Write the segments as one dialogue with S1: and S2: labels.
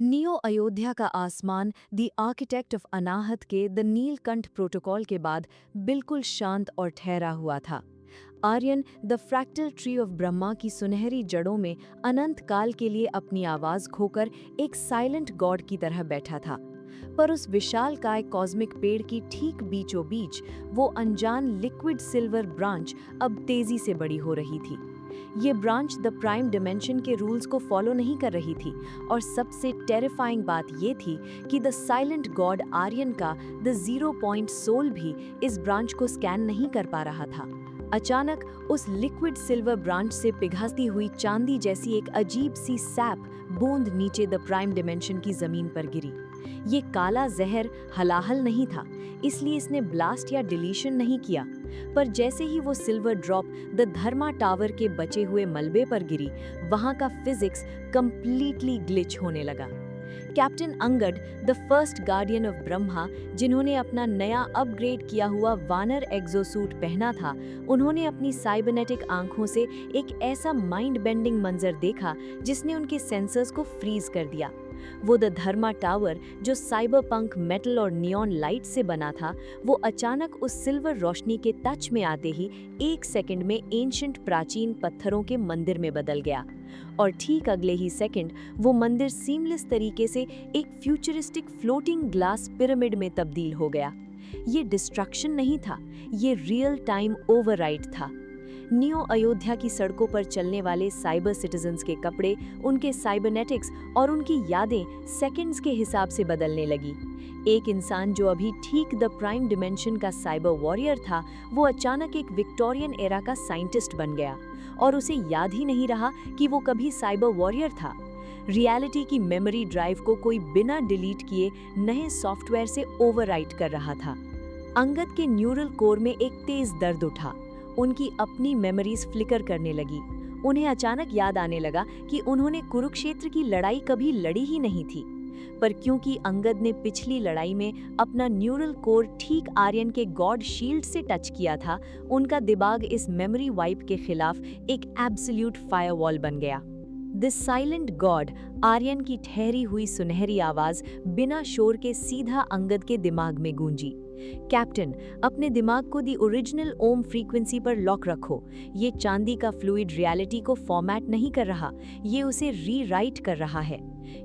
S1: Neo Ayodhya का आसमान the architect of अनाहत के द नीलकंठ प्रोटोकॉल के बाद बिल्कुल शांत और ठहरा हुआ था। Aryan the fractal tree of Brahma की सुनहरी जड़ों में अनंत काल के लिए अपनी आवाज खोकर एक साइलेंट गॉड की तरह बैठा था। पर उस विशालकाय कॉस्मिक पेड़ की ठीक बीचों बीच वो अनजान लिक्विड सिल्वर ब्रांच अब तेजी से बड़ी हो रही थी। ये ब्रांच द प्राइम डिमेंशन के रूल्स को फॉलो नहीं कर रही थी, और सबसे टेरिफाइंग बात ये थी कि द साइलेंट गॉड आर्यन का द 0 पॉइंट सोल भी इस ब्रांच को स्कैन नहीं कर पा रहा था। अचानक उस लिक्विड सिल्वर ब्रांच से पिघलती हुई चांदी जैसी एक अजीब सी सैप बूंद नीचे द प्राइम डिमेंशन की जमीन पर गिरी। ये काला जहर हलाहल नहीं था, इसलिए इसने ब्लास्ट या डिलीशन नहीं किया। पर जैसे ही वो silver drop the Dharma tower के बचे हुए मलबे पर गिरी, वहां का फिजिक्स कंप्लीटली ग्लिच होने लगा। Captain Angad, the first guardian of Brahma, जिन्होंने अपना नया अपग्रेड किया हुआ वानर एक्सोसूट पहना था, उन्होंने अपनी साइबरनेटिक आंखों से एक ऐसा माइंड बेंडिंग मंजर देखा जिसने उनके सेंसर्स को फ्रीज कर दिया। वो द धर्मा टावर, जो साइबरपंक मेटल और नियॉन लाइट से बना था, वो अचानक उस सिल्वर रोशनी के टच में आते ही 1 सेकंड में एंशिएंट प्राचीन पत्थरों के मंदिर में बदल गया। और ठीक अगले ही सेकंड वो मंदिर सीमलेस तरीके से एक फ्यूचरिस्टिक फ्लोटिंग ग्लास पिरामिड में तब्दील हो गया। ये डिस्ट्रक्शन नहीं था, ये रियल टाइम ओवरराइड था। नियो अयोध्या की सड़कों पर चलने वाले साइबर सिटीजन्स के कपड़े, उनके साइबरनेटिक्स और उनकी यादें सेकंड्स के हिसाब से बदलने लगी। एक इंसान जो अभी ठीक द प्राइम डिमेंशन का साइबर वॉरियर था, वो अचानक एक विक्टोरियन एरा का साइंटिस्ट बन गया, और उसे याद ही नहीं रहा कि वो कभी साइबर वॉरियर था। रियलिटी की मेमोरी ड्राइव को कोई बिना डिलीट किए नए सॉफ्टवेयर से ओवरराइट कर रहा था। अंगद के न्यूरल कोर में एक तेज दर्द उठा। उनकी अपनी मेमोरीज फ्लिकर करने लगी। उन्हें अचानक याद आने लगा कि उन्होंने कुरुक्षेत्र की लड़ाई कभी लड़ी ही नहीं थी। पर क्योंकि अंगद ने पिछली लड़ाई में अपना न्यूरल कोर ठीक आर्यन के गॉड शील्ड से टच किया था, उनका दिमाग इस मेमोरी वाइप के खिलाफ एक एब्सोल्यूट फायरवॉल बन गया। दिस साइलेंट गॉड, आर्यन की ठहरी हुई सुनहरी आवाज बिना शोर के सीधा अंगद के दिमाग में गूंजी। कैप्टन, अपने दिमाग को दी ओरिजिनल ओम फ्रीक्वेंसी पर लॉक रखो। ये चांदी का फ्लूइड रियलिटी को फॉर्मेट नहीं कर रहा, ये उसे रीराइट कर रहा है।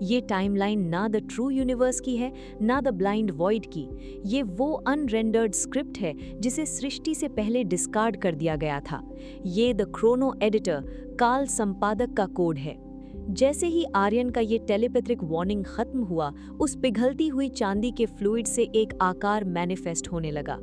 S1: ये टाइमलाइन ना द ट्रू यूनिवर्स की है, ना द ब्लाइंड वॉइड की। ये वो अनरेंडर्ड स्क्रिप्ट है जिसे सृष्टि से पहले डिस्कार्ड कर दिया गया था। ये द क्रोनो एडिटर, काल संपादक का कोड है। जैसे ही आर्यन का ये टेलीपैथिक वार्निंग खत्म हुआ, उस पिघलती हुई चांदी के फ्लूइड से एक आकार मैनिफेस्ट होने लगा।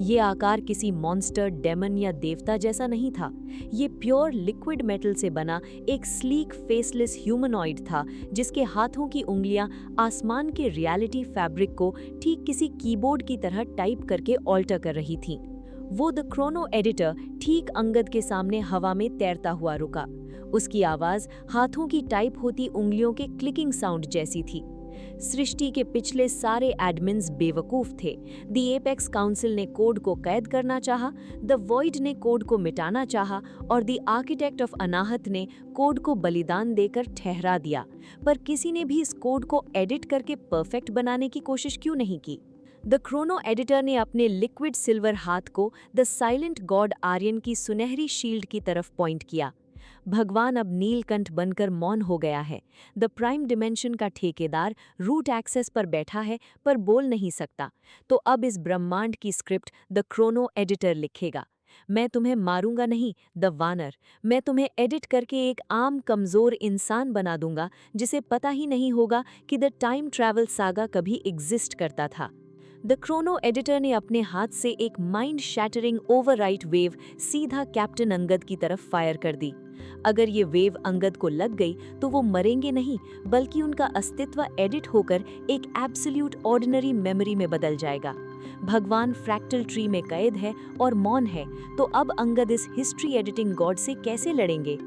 S1: ये आकार किसी मॉन्स्टर, डेमन या देवता जैसा नहीं था। ये प्योर लिक्विड मेटल से बना एक स्लीक फेसलेस ह्यूमनॉइड था, जिसके हाथों की उंगलियां आसमान के रियलिटी फैब्रिक को ठीक किसी कीबोर्ड की तरह टाइप करके ऑल्टर कर रही थीं। वो द क्रोनो एडिटर ठीक अंगद के सामने हवा में तैरता हुआ रुका। उसकी आवाज हाथों की टाइप होती उंगलियों के क्लिकिंग साउंड जैसी थी। सृष्टि के पिछले सारे एडमिन्स बेवकूफ थे। द एपेक्स काउंसिल ने कोड को कैद करना चाहा, द वॉइड ने कोड को मिटाना चाहा, और द आर्किटेक्ट ऑफ अनाहत ने कोड को बलिदान देकर ठहरा दिया। पर किसी ने भी इस कोड को एडिट करके परफेक्ट बनाने की कोशिश क्यों नहीं की? द क्रोनो एडिटर ने अपने लिक्विड सिल्वर हाथ को द साइलेंट गॉड आर्यन की सुनहरी शील्ड की तरफ पॉइंट किया। भगवान अब नीलकंठ बनकर मौन हो गया है। द प्राइम डिमेंशन का ठेकेदार रूट एक्सेस पर बैठा है, पर बोल नहीं सकता। तो अब इस ब्रह्मांड की स्क्रिप्ट द क्रोनो एडिटर लिखेगा। मैं तुम्हें मारूंगा नहीं, द वानर। मैं तुम्हें एडिट करके एक आम कमजोर इंसान बना दूंगा, जिसे पता ही नहीं होगा कि द टाइम ट्रैवल सागा कभी एग्जिस्ट करता था। द क्रोनो एडिटर ने अपने हाथ से एक माइंड शैटरिंग ओवरराइट वेव सीधा कैप्टन अंगद की तरफ फायर कर दी। अगर ये वेव अंगद को लग गई तो वो मरेंगे नहीं, बल्कि उनका अस्तित्व एडिट होकर एक एब्सोल्यूट ऑर्डिनरी मेमोरी में बदल जाएगा। भगवान फ्रैक्टल ट्री में कैद है और मौन है, तो अब अंगद इस हिस्ट्री एडिटिंग गॉड से कैसे लड़ेंगे?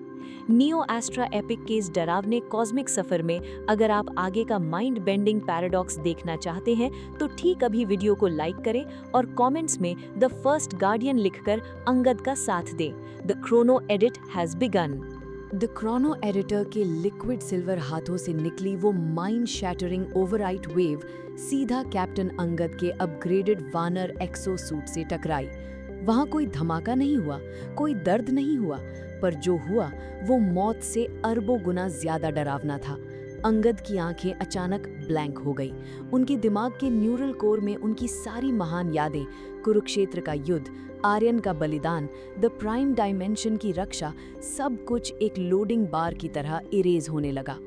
S1: नियो एस्ट्रा एपिक के इस डरावने कॉस्मिक सफर में अगर आप आगे का माइंड बेंडिंग पैराडॉक्स देखना चाहते हैं, तो ठीक अभी वीडियो को लाइक करें और कमेंट्स में द फर्स्ट गार्डियन लिखकर अंगद का साथ दें। The Chrono edit has begin. The chrono editor के लिक्विड सिल्वर हाथों से निकली वो माइंड शैटरिंग ओवरराइट वेव सीधा कैप्टन अंगद के अपग्रेडेड वानर एक्सो सूट से टकराई। वहां कोई धमाका नहीं हुआ, कोई दर्द नहीं हुआ, पर जो हुआ वो मौत से अरबों गुना ज्यादा डरावना था। अंगद की आंखें अचानक ब्लैंक हो गई। उनके दिमाग के न्यूरल कोर में उनकी सारी महान यादें, कुरुक्षेत्र का युद्ध, आर्यन का बलिदान, द प्राइम डायमेंशन की रक्षा, सब कुछ एक लोडिंग बार की तरह इरेज होने लगा।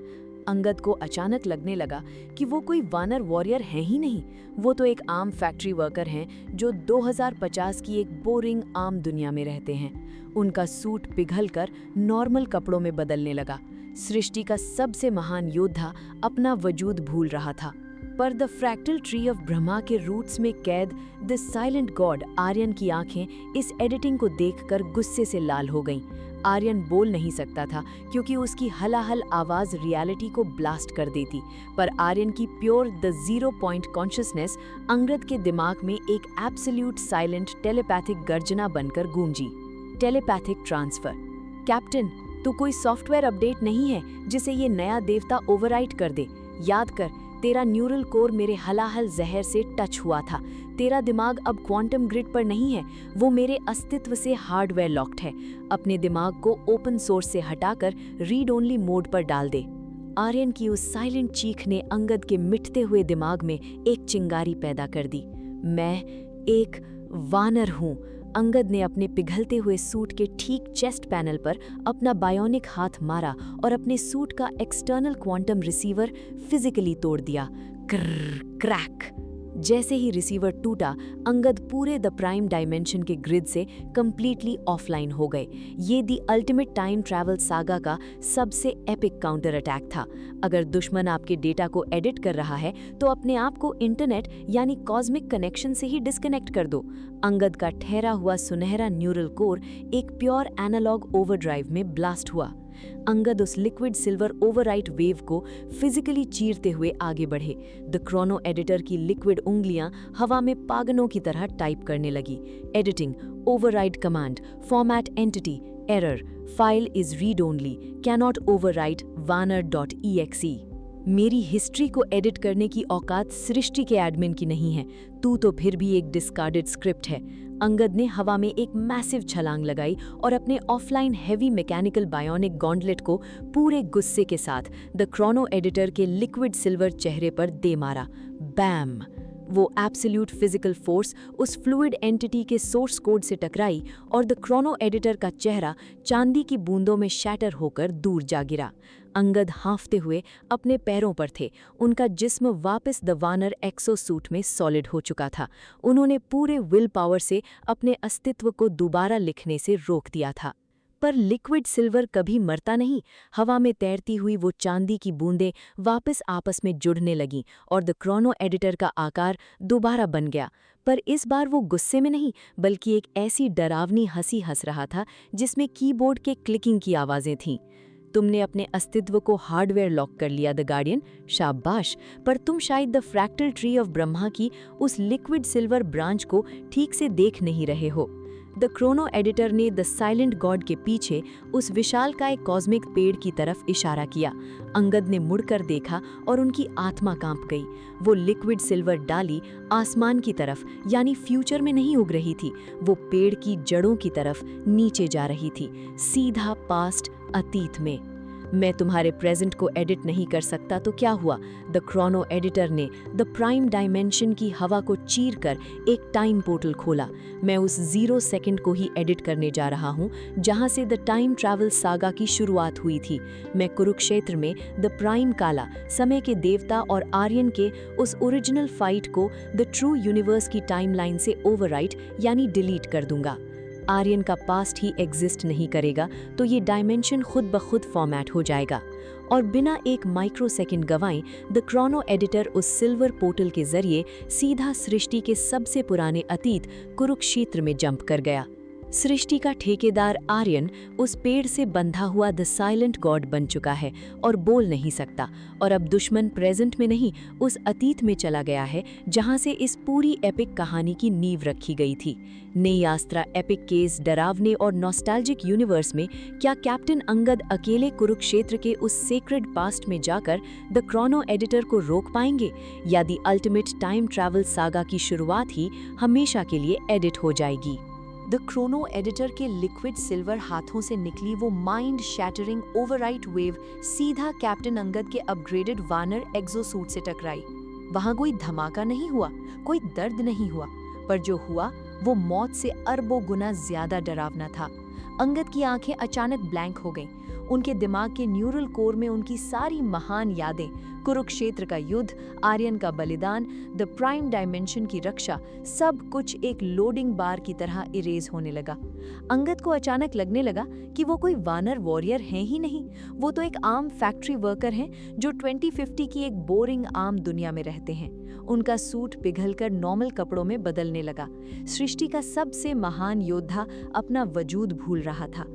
S1: अंगद को अचानक लगने लगा कि वो कोई वानर वॉरियर हैं ही नहीं, वो तो एक आम फैक्ट्री वर्कर हैं जो 2050 की एक बोरिंग आम दुनिया में रहते हैं। उनका सूट पिघलकर नॉर्मल कपड़ों में बदलने लगा। सृष्टि का सबसे महान योद्धा अपना वजूद भूल रहा था। पर the fractal tree of Brahma के रूट्स में कैद द साइलेंट गॉड आर्यन की आंखें इस एडिटिंग को देखकर गुस्से से लाल हो गईं। आर्यन बोल नहीं सकता था क्योंकि उसकी हलाहल आवाज रियलिटी को ब्लास्ट कर देती, पर आर्यन की pure the zero point consciousness Angad के दिमाग में एक एब्सोल्यूट साइलेंट टेलीपैथिक गर्जना बनकर गूंजी। Telepathic transfer. कैप्टन, तो कोई सॉफ्टवेयर अपडेट नहीं है जिसे ये नया देवता ओवरराइट कर दे। याद कर, तेरा न्यूरल कोर मेरे हलाहल जहर से टच हुआ था। तेरा दिमाग अब क्वांटम ग्रिड पर नहीं है, वो मेरे अस्तित्व से हार्डवेयर लॉक्ड है। अपने दिमाग को ओपन सोर्स से हटाकर रीड ओनली मोड पर डाल दे। आर्यन की उस साइलेंट चीख ने अंगद के मिटते हुए दिमाग में एक चिंगारी पैदा कर दी। मैं एक वानर हूँ। अंगद ने अपने पिघलते हुए सूट के ठीक चेस्ट पैनल पर अपना बायोनिक हाथ मारा और अपने सूट का एक्सटर्नल क्वांटम रिसीवर फिजिकली तोड़ दिया। क्रैक। जैसे ही रिसीवर टूटा, अंगद पूरे द प्राइम डायमेंशन के ग्रिड से कंप्लीटली ऑफलाइन हो गए। ये the ultimate time travel saga का सबसे एपिक काउंटर अटैक था। अगर दुश्मन आपके डेटा को एडिट कर रहा है तो अपने आप को इंटरनेट यानी कॉस्मिक कनेक्शन से ही डिस्कनेक्ट कर दो। अंगद का ठहरा हुआ सुनहरा न्यूरल कोर एक प्योर एनालॉग ओवरड्राइव में ब्लास्ट हुआ। अंगद उस लिक्विड सिल्वर ओवरराइट वेव को फिजिकली चीरते हुए आगे बढ़े। द क्रोनो एडिटर की लिक्विड उंगलियां हवा में पागलों की तरह टाइप करने लगी। Editing, override command, format entity, error, file is read only, cannot overwrite वानर.exe। मेरी हिस्ट्री को एडिट करने की औकात सृष्टि के एडमिन की नहीं है, तू तो फिर भी एक डिस्कार्डेड स्क्रिप्ट है। अंगद ने हवा में एक मैसिव छलांग लगाई और अपने ऑफलाइन हेवी मैकेनिकल बायोनिक गॉन्डलेट को पूरे गुस्से के साथ द क्रोनो एडिटर के लिक्विड सिल्वर चेहरे पर दे मारा। बैम! वो एब्सोल्यूट फिजिकल फोर्स उस फ्लूइड एंटिटी के सोर्स कोड से टकराई और द क्रोनो एडिटर का चेहरा चांदी की बूंदों में शैटर होकर दूर जा गिरा। अंगद हाँफते हुए अपने पैरों पर थे। उनका जिस्म वापस द वानर एक्सो सूट में सॉलिड हो चुका था। उन्होंने पूरे विल पावर से अपने अस्तित्व को दोबारा लिखने से रोक दिया था। पर लिक्विड सिल्वर कभी मरता नहीं। हवा में तैरती हुई वो चांदी की बूंदें वापस आपस में जुड़ने लगीं और द क्रोनो एडिटर का आकार दोबारा बन गया। पर इस बार वो गुस्से में नहीं, बल्कि एक ऐसी डरावनी हंसी हंस रहा था जिसमें कीबोर्ड के क्लिकिंग की आवाज़ें थीं। तुमने अपने अस्तित्व को हार्डवेयर लॉक कर लिया द गार्डियन, शाबाश। पर तुम शायद the fractal tree of Brahma की उस लिक्विड सिल्वर ब्रांच को ठीक से देख नहीं रहे हो। द क्रोनो एडिटर ने द साइलेंट गॉड के पीछे उस विशालकाय कॉस्मिक पेड़ की तरफ इशारा किया। अंगद ने मुड़कर देखा और उनकी आत्मा कांप गई। वो लिक्विड सिल्वर डाली आसमान की तरफ यानी फ्यूचर में नहीं उग रही थी, वो पेड़ की जड़ों की तरफ नीचे जा रही थी, सीधा पास्ट, अतीत में। मैं तुम्हारे प्रेजेंट को एडिट नहीं कर सकता तो क्या हुआ? द क्रोनो एडिटर ने द प्राइम डायमेंशन की हवा को चीरकर एक टाइम पोर्टल खोला। मैं उस 0 सेकंड को ही एडिट करने जा रहा हूँ जहाँ से द टाइम ट्रैवल सागा की शुरुआत हुई थी। मैं कुरुक्षेत्र में द प्राइम काला, समय के देवता और आर्यन के उस ओरिजिनल फाइट को द ट्रू यूनिवर्स की टाइमलाइन से ओवरराइट यानी डिलीट कर दूंगा। आर्यन का पास्ट ही एग्जिस्ट नहीं करेगा तो ये डायमेंशन खुद ब खुद फॉर्मेट हो जाएगा। और बिना एक माइक्रोसेकंड गंवाए द क्रोनो एडिटर उस सिल्वर पोर्टल के जरिए सीधा सृष्टि के सबसे पुराने अतीत कुरुक्षेत्र में जंप कर गया। सृष्टि का ठेकेदार आर्यन उस पेड़ से बंधा हुआ द साइलेंट गॉड बन चुका है और बोल नहीं सकता, और अब दुश्मन प्रेजेंट में नहीं, उस अतीत में चला गया है जहां से इस पूरी एपिक कहानी की नींव रखी गई थी। नई यात्रा एपिक केस डरावने और नॉस्टैल्जिक यूनिवर्स में क्या कैप्टन अंगद अकेले कुरुक्षेत्र के उस सेक्रेड पास्ट में जाकर द क्रोनो एडिटर को रोक पाएंगे, या the ultimate time travel saga की शुरुआत ही हमेशा के लिए एडिट हो जाएगी।
S2: द क्रोनो एडिटर के लिक्विड सिल्वर हाथों से निकली वो माइंड शैटरिंग ओवरराइट वेव सीधा कैप्टन अंगद के अपग्रेडेड वानर एक्सोसूट से टकराई। वहां कोई धमाका नहीं हुआ, कोई दर्द नहीं हुआ, पर जो हुआ वो मौत से अरबों गुना ज्यादा डरावना था। अंगद की आंखें अचानक ब्लैंक हो गईं। उनके दिमाग के न्यूरल कोर में उनकी सारी महान यादें, कुरुक्षेत्र का युद्ध, आर्यन का बलिदान, द प्राइम डायमेंशन की रक्षा, सब कुछ एक लोडिंग बार की तरह इरेज होने लगा। अंगद को अचानक लगने लगा कि वो कोई वानर वॉरियर हैं ही नहीं, वो तो एक आम फैक्ट्री वर्कर हैं जो 2050 की एक बोरिंग आम दुनिया में रहते हैं। उनका सूट पिघलकर नॉर्मल कपड़ों में बदलने लगा। सृष्टि का सबसे महान योद्धा अपना वजूद भूल रहा था।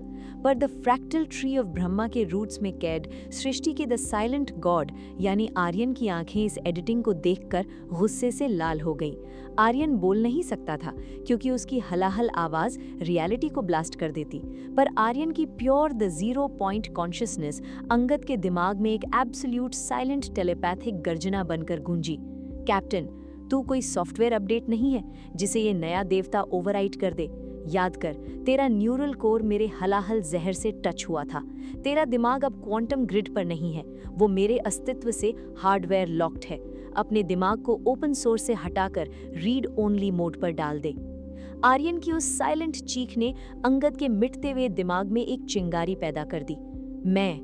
S2: पर the fractal tree of Brahma के रूट्स में कैद सृष्टि के द साइलेंट गॉड यानी आर्यन की आंखें इस एडिटिंग को देखकर गुस्से से लाल हो गईं। आर्यन बोल नहीं सकता था क्योंकि उसकी हलाहल आवाज रियलिटी को ब्लास्ट कर देती, पर आर्यन की pure the zero point consciousness Angad के दिमाग में एक एब्सोल्यूट साइलेंट टेलीपैथिक गर्जना बनकर गूंजी। कैप्टन, तू कोई सॉफ्टवेयर अपडेट नहीं है जिसे ये नया देवता ओवरराइट कर दे। याद कर, तेरा न्यूरल कोर मेरे हलाहल जहर से टच हुआ था। तेरा दिमाग अब क्वांटम ग्रिड पर नहीं है, वो मेरे अस्तित्व से हार्डवेयर लॉक्ड है। अपने दिमाग को ओपन सोर्स से हटाकर रीड ओनली मोड पर डाल दे। आर्यन की उस साइलेंट चीख ने अंगद के मिटते हुए दिमाग में एक चिंगारी पैदा कर दी। मैं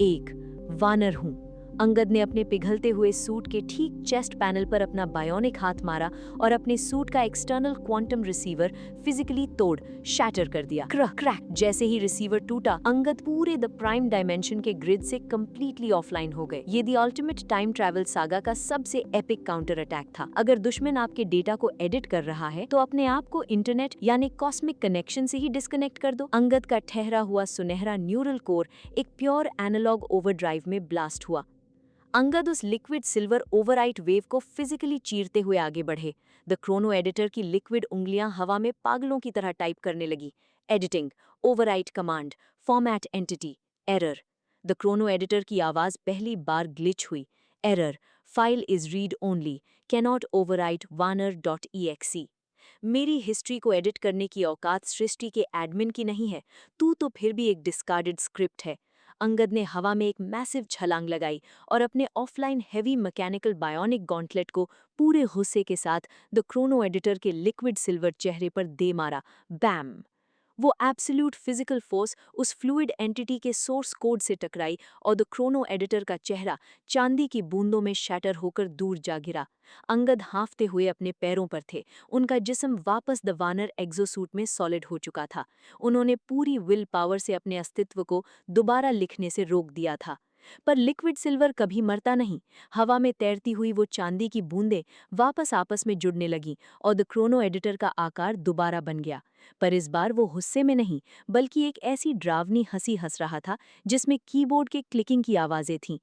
S2: एक वानर हूँ। अंगद ने अपने पिघलते हुए सूट के ठीक चेस्ट पैनल पर अपना बायोनिक हाथ मारा और अपने सूट का एक्सटर्नल क्वांटम रिसीवर फिजिकली तोड़ शैटर कर दिया। क्रैक। जैसे ही रिसीवर टूटा, अंगद पूरे द प्राइम डायमेंशन के ग्रिड से कंप्लीटली ऑफलाइन हो गए। ये the ultimate time travel saga का सबसे एपिक काउंटर अटैक था। अगर दुश्मन आपके डेटा को एडिट कर रहा है तो अपने आप को इंटरनेट यानी कॉस्मिक कनेक्शन से ही डिस्कनेक्ट कर दो। अंगद का ठहरा हुआ सुनहरा न्यूरल कोर एक प्योर एनालॉग ओवरड्राइव में ब्लास्ट हुआ। अंगद उस लिक्विड सिल्वर ओवरराइट वेव को फिजिकली चीरते हुए आगे बढ़े। द क्रोनो एडिटर की लिक्विड उंगलियां हवा में पागलों की तरह टाइप करने लगी। Editing, overwrite command, format entity, error. The chrono editor की आवाज पहली बार ग्लिच हुई। Error, file is read only, cannot overwrite वानर.exe। मेरी हिस्ट्री को एडिट करने की औकात सृष्टि के एडमिन की नहीं है, तू तो फिर भी एक डिस्कार्डेड स्क्रिप्ट है। अंगद ने हवा में एक मैसिव छलांग लगाई और अपने offline heavy mechanical bionic gauntlet को पूरे गुस्से के साथ द क्रोनो एडिटर के लिक्विड सिल्वर चेहरे पर दे मारा। बैम! वो एब्सोल्यूट फिजिकल फोर्स उस फ्लूइड एंटिटी के सोर्स कोड से टकराई और द क्रोनो एडिटर का चेहरा चांदी की बूंदों में शैटर होकर दूर जा गिरा। अंगद हाँफते हुए अपने पैरों पर थे। उनका जिस्म वापस द वानर एक्सोसूट में सॉलिड हो चुका था। उन्होंने पूरी विल पावर से अपने अस्तित्व को दोबारा लिखने से रोक दिया था। पर लिक्विड सिल्वर कभी मरता नहीं। हवा में तैरती हुई वो चांदी की बूंदें वापस आपस में जुड़ने लगीं और द क्रोनो एडिटर का आकार दोबारा बन गया। पर इस बार वो गुस्से में नहीं, बल्कि एक ऐसी डरावनी हंसी हंस रहा था जिसमें कीबोर्ड के क्लिकिंग की आवाजें थीं।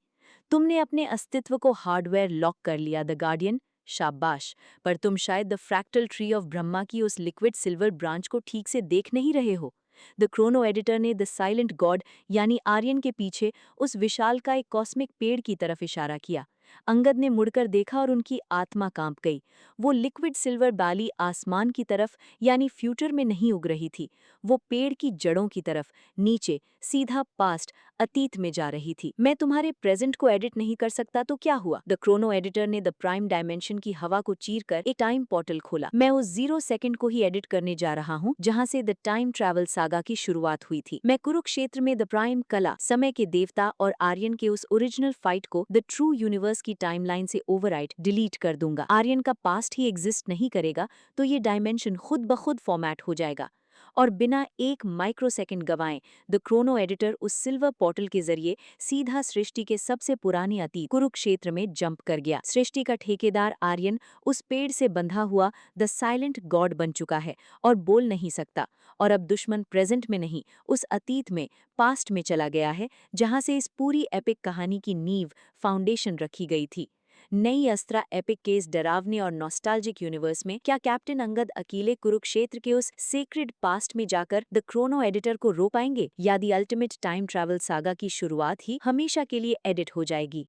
S2: तुमने अपने अस्तित्व को हार्डवेयर लॉक कर लिया द गार्डियन, शाबाश। पर तुम शायद the fractal tree of Brahma की उस लिक्विड सिल्वर ब्रांच को ठीक से देख नहीं रहे हो। द क्रोनो एडिटर ने द साइलेंट गॉड यानी आर्यन के पीछे उस विशालकाय कॉस्मिक पेड़ की तरफ इशारा किया। अंगद ने मुड़कर देखा और उनकी आत्मा कांप गई। वो लिक्विड सिल्वर बाली आसमान की तरफ यानी फ्यूचर में नहीं उग रही थी, वो पेड़ की जड़ों की तरफ, नीचे, सीधा पास्ट, अतीत में जा रही थी। मैं तुम्हारे प्रेजेंट को एडिट नहीं कर सकता तो क्या हुआ? द क्रोनो एडिटर ने द प्राइम डायमेंशन की हवा को चीरकर एक टाइम पोर्टल खोला। मैं उस 0 सेकंड को ही एडिट करने जा रहा हूँ जहाँ से द टाइम ट्रैवल सागा की शुरुआत हुई थी। मैं कुरुक्षेत्र में द प्राइम कला, समय के देवता और आर्यन के उस ओरिजिनल फाइट को द ट्रू यूनिवर्स की टाइमलाइन से ओवरराइट डिलीट कर दूंगा। आर्यन का पास्ट ही एग्जिस्ट नहीं करेगा तो ये डायमेंशन खुद ब खुद फॉर्मेट हो जाएगा। और बिना एक माइक्रोसेकंड गवाएं द क्रोनो एडिटर उस सिल्वर पोर्टल के जरिए सीधा सृष्टि के सबसे पुरानी अतीत कुरुक्षेत्र में जंप कर गया। सृष्टि का ठेकेदार आर्यन उस पेड़ से बंधा हुआ द साइलेंट गॉड बन चुका है और बोल नहीं सकता, और अब दुश्मन प्रेजेंट में नहीं, उस अतीत में, पास्ट में चला गया है जहां से इस पूरी एपिक कहानी की नींव, फाउंडेशन रखी गई थी। नई अस्त्रा एपिक के इस डरावने और नॉस्टैल्जिक यूनिवर्स में क्या कैप्टन अंगद अकेले कुरुक्षेत्र के उस सेक्रेड पास्ट में जाकर द क्रोनो एडिटर को रो पाएंगे, या the ultimate time travel saga की शुरुआत ही हमेशा के लिए एडिट हो जाएगी?